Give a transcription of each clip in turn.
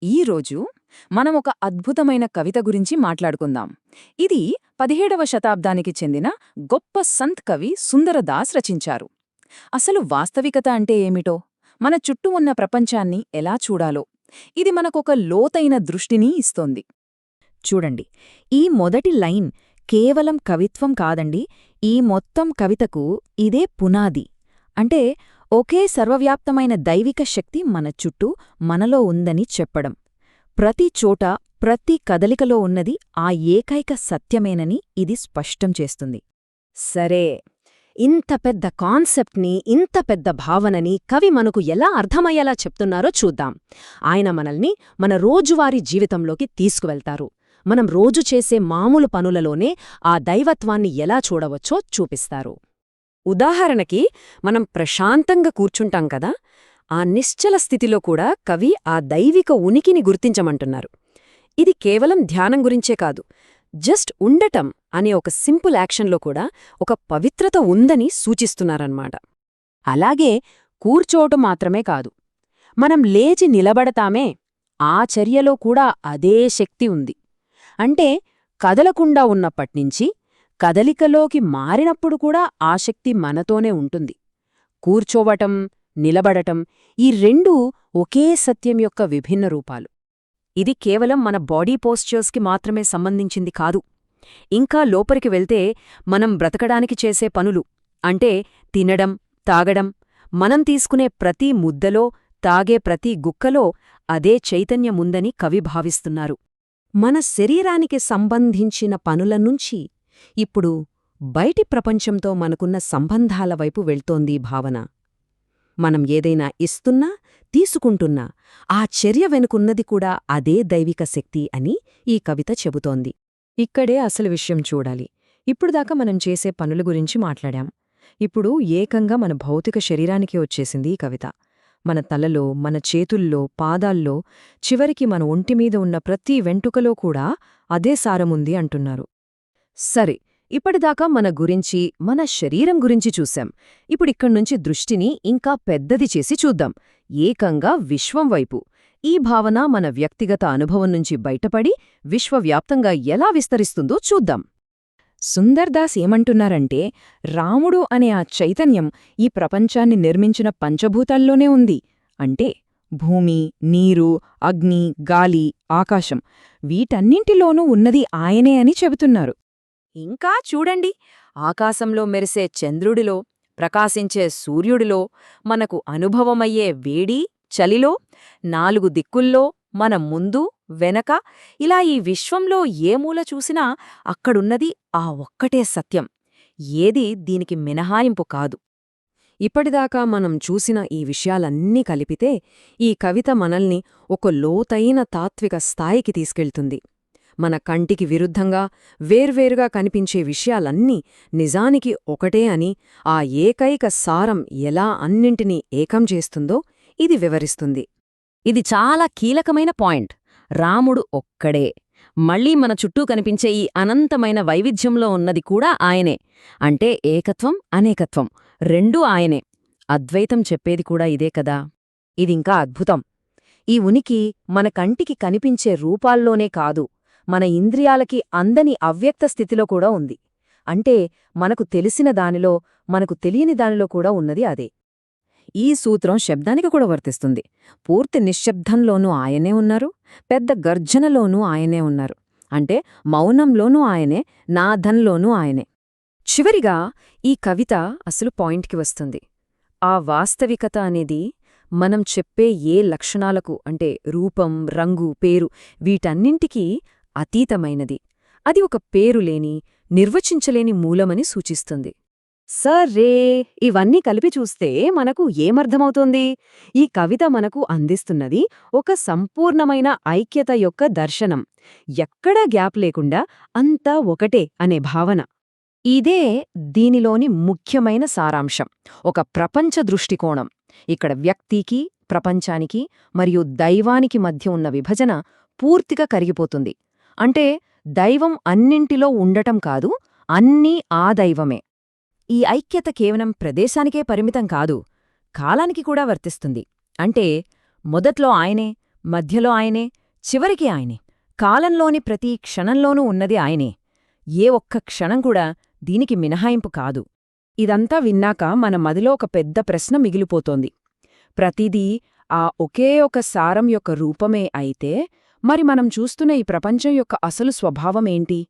ఈరోజు మనం ఒక అద్భుతమైన కవిత గురించి మాట్లాడుకుందాం. ఇది 17వ శతాబ్దానికి చెందిన గొప్ప సంత్ కవి సుందరదాస్ రచించారు. అసలు వాస్తవికత అంటే ఏమిటో, మన చుట్టూ ఉన్న ప్రపంచాన్ని ఎలా చూడాలో, ఇది మనకొక లోతైన దృష్టిని ఇస్తోంది. చూడండి, ఈ మొదటి లైన్ కేవలం కవిత్వం కాదండి, ఈ మొత్తం కవితకు ఇదే పునాది. అంటే ఒకే సర్వవ్యాప్తమైన దైవిక శక్తి మన చుట్టూ, మనలో ఉందని చెప్పడం. ప్రతి చోట, ప్రతి కదలికలో ఉన్నది ఆ ఏకైక సత్యమేనని ఇది స్పష్టం చేస్తుంది. సరే, ఇంత పెద్ద కాన్సెప్ట్ని, ఇంత పెద్ద భావనని కవి మనకు ఎలా అర్థమయ్యేలా చెప్తున్నారో చూద్దాం. ఆయన మనల్ని మన రోజువారీ జీవితంలోకి తీసుకువెళ్తారు. మనం రోజు చేసే మామూలు పనులలోనే ఆ దైవత్వాన్ని ఎలా చూడవచ్చో చూపిస్తారు. ఉదాహరణకి, మనం ప్రశాంతంగా కూర్చుంటాం కదా, ఆ నిశ్చల స్థితిలో కూడా కవి ఆ దైవిక ఉనికిని గుర్తించమంటున్నారు. ఇది కేవలం ధ్యానం గురించే కాదు, జస్ట్ ఉండటం అనే ఒక సింపుల్ యాక్షన్లో కూడా ఒక పవిత్రత ఉందని సూచిస్తున్నారన్నమాట. అలాగే కూర్చోవటం మాత్రమే కాదు, మనం లేచి నిలబడతామే, ఆ చర్యలో కూడా అదే శక్తి ఉంది. అంటే కదలకుండా ఉన్నప్పట్నించి కదలికలోకి మారినప్పుడు కూడా ఆ శక్తి మనతోనే ఉంటుంది. కూర్చోవటం, నిలబడటం, ఈ రెండూ ఒకే సత్యం యొక్క విభిన్న రూపాలు. ఇది కేవలం మన బాడీ పోస్చర్స్కి మాత్రమే సంబంధించింది కాదు. ఇంకా లోపలికి వెళ్తే మనం బ్రతకడానికి చేసే పనులు, అంటే తినడం, తాగడం, మనం తీసుకునే ప్రతి ముద్దలో, తాగే ప్రతి గుక్కలో అదే చైతన్యముందని కవి భావిస్తున్నారు. మన శరీరానికి సంబంధించిన పనుల నుంచి ఇప్పుడు బయటి ప్రపంచంతో మనకున్న సంబంధాల వైపు వెళ్తోందీ భావన. మనం ఏదైనా ఇస్తున్నా, తీసుకుంటున్నా, ఆ చర్య వెనుకున్నది కూడా అదే దైవిక శక్తి అని ఈ కవిత చెబుతోంది. ఇక్కడే అసలు విషయం చూడాలి. ఇప్పుడుదాకా మనం చేసే పనుల గురించి మాట్లాడాం. ఇప్పుడు ఏకంగా మన భౌతిక శరీరానికి వచ్చేసింది ఈ కవిత. మన తలలో, మన చేతుల్లో, పాదాల్లో, చివరికి మన ఒంటిమీద ఉన్న ప్రతి వెంటుకలో కూడా అదే సారముంది అంటున్నారు. సరే, ఇప్పటిదాకా మన గురించి, మన శరీరం గురించి చూశాం. ఇప్పుడిక్కడ్నుంచి దృష్టిని ఇంకా పెద్దది చేసి చూద్దాం, ఏకంగా విశ్వం వైపు. ఈ భావన మన వ్యక్తిగత అనుభవం నుంచి బయటపడి విశ్వవ్యాప్తంగా ఎలా విస్తరిస్తుందో చూద్దాం. సుందర్దాస్ ఏమంటున్నారంటే, రాముడు అనే ఆ చైతన్యం ఈ ప్రపంచాన్ని నిర్మించిన పంచభూతాల్లోనే ఉంది. అంటే భూమి, నీరు, అగ్ని, గాలి, ఆకాశం, వీటన్నింటిలోనూ ఉన్నది ఆయనే అని చెబుతున్నారు. ఇంకా చూడండి, ఆకాశంలో మెరిసే చంద్రుడిలో, ప్రకాశించే సూర్యుడిలో, మనకు అనుభవమయ్యే వేడి, చలిలో, 4 దిక్కుల్లో, మన ముందు, వెనక, ఇలా ఈ విశ్వంలో ఏ మూల చూసినా అక్కడున్నది ఆ ఒక్కటే సత్యం. ఏది దీనికి మినహాయింపు కాదు. ఇప్పటిదాకా మనం చూసిన ఈ విషయాలన్నీ కలిపితే ఈ కవిత మనల్ని ఒక లోతైన తాత్విక స్థాయికి తీసుకెళ్తుంది. మన కంటికి విరుద్ధంగా, వేర్వేరుగా కనిపించే విషయాలన్నీ నిజానికి ఒకటే అని, ఆ ఏకైక సారం ఎలా అన్నింటినీ ఏకం చేస్తుందో ఇది వివరిస్తుంది. ఇది చాలా కీలకమైన పాయింట్. రాముడు ఒక్కడే. మళ్లీ మన చుట్టూ కనిపించే ఈ అనంతమైన వైవిధ్యంలో ఉన్నది కూడా ఆయనే. అంటే ఏకత్వం, అనేకత్వం రెండూ ఆయనే. అద్వైతం చెప్పేది కూడా ఇదే కదా. ఇదింకా అద్భుతం. ఈ ఉనికి మన కంటికి కనిపించే రూపాల్లోనే కాదు, మన ఇంద్రియాలకి అందని అవ్యక్త స్థితిలో కూడా ఉంది. అంటే మనకు తెలిసిన దానిలో, మనకు తెలియని దానిలో కూడా ఉన్నది అదే. ఈ సూత్రం శబ్దానికి కూడా వర్తిస్తుంది. పూర్తి నిశ్శబ్దంలోనూ ఆయనే ఉన్నారు, పెద్ద గర్జనలోనూ ఆయనే ఉన్నారు. అంటే మౌనంలోనూ ఆయనే, నాదంలోనూ ఆయనే. చివరిగా ఈ కవిత అసలు పాయింట్కి వస్తుంది. ఆ వాస్తవికత అనేది మనం చెప్పే ఏ లక్షణాలకు, అంటే రూపం, రంగు, పేరు, వీటన్నింటికీ అతీతమైనది. అది ఒక పేరులేని, నిర్వచించలేని మూలమని సూచిస్తుంది. సరే, ఇవన్నీ కలిపి చూస్తే మనకు ఏమర్థమవుతోంది? ఈ కవిత మనకు అందిస్తున్నది ఒక సంపూర్ణమైన ఐక్యత యొక్క దర్శనం. ఎక్కడా గ్యాప్ లేకుండా అంతా ఒకటే అనే భావన. ఇదే దీనిలోని ముఖ్యమైన సారాంశం, ఒక ప్రపంచ దృష్టికోణం. ఇక్కడ వ్యక్తికి, ప్రపంచానికి మరియు దైవానికి మధ్య ఉన్న విభజన పూర్తిగా కరిగిపోతుంది. అంటే దైవం అన్నింటిలో ఉండటం కాదు, అన్నీ ఆ దైవమే. ఈ ఐక్యత కేవలం ప్రదేశానికే పరిమితం కాదు, కాలానికి కూడా వర్తిస్తుంది. అంటే మొదట్లో ఆయనే, మధ్యలో ఆయనే, చివరికి ఆయనే. కాలంలోని ప్రతి క్షణంలోనూ ఉన్నది ఆయనే. ఏ ఒక్క క్షణం కూడా దీనికి మినహాయింపు కాదు. ఇదంతా విన్నాక మన మదిలో ఒక పెద్ద ప్రశ్న మిగిలిపోతోంది. ప్రతిదీ ఆ ఒకే ఒక సారం యొక్క రూపమే అయితే మరి మనం చూస్తున్న ఈ ప్రపంచం యొక్క అసలు స్వభావమేంటి?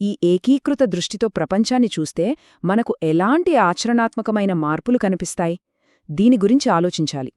ఈ ఏకీకృత దృష్టితో ప్రపంచాన్ని చూస్తే మనకు ఎలాంటి ఆచరణాత్మకమైన మార్పులు కనిపిస్తాయి? దీని గురించి ఆలోచించాలి.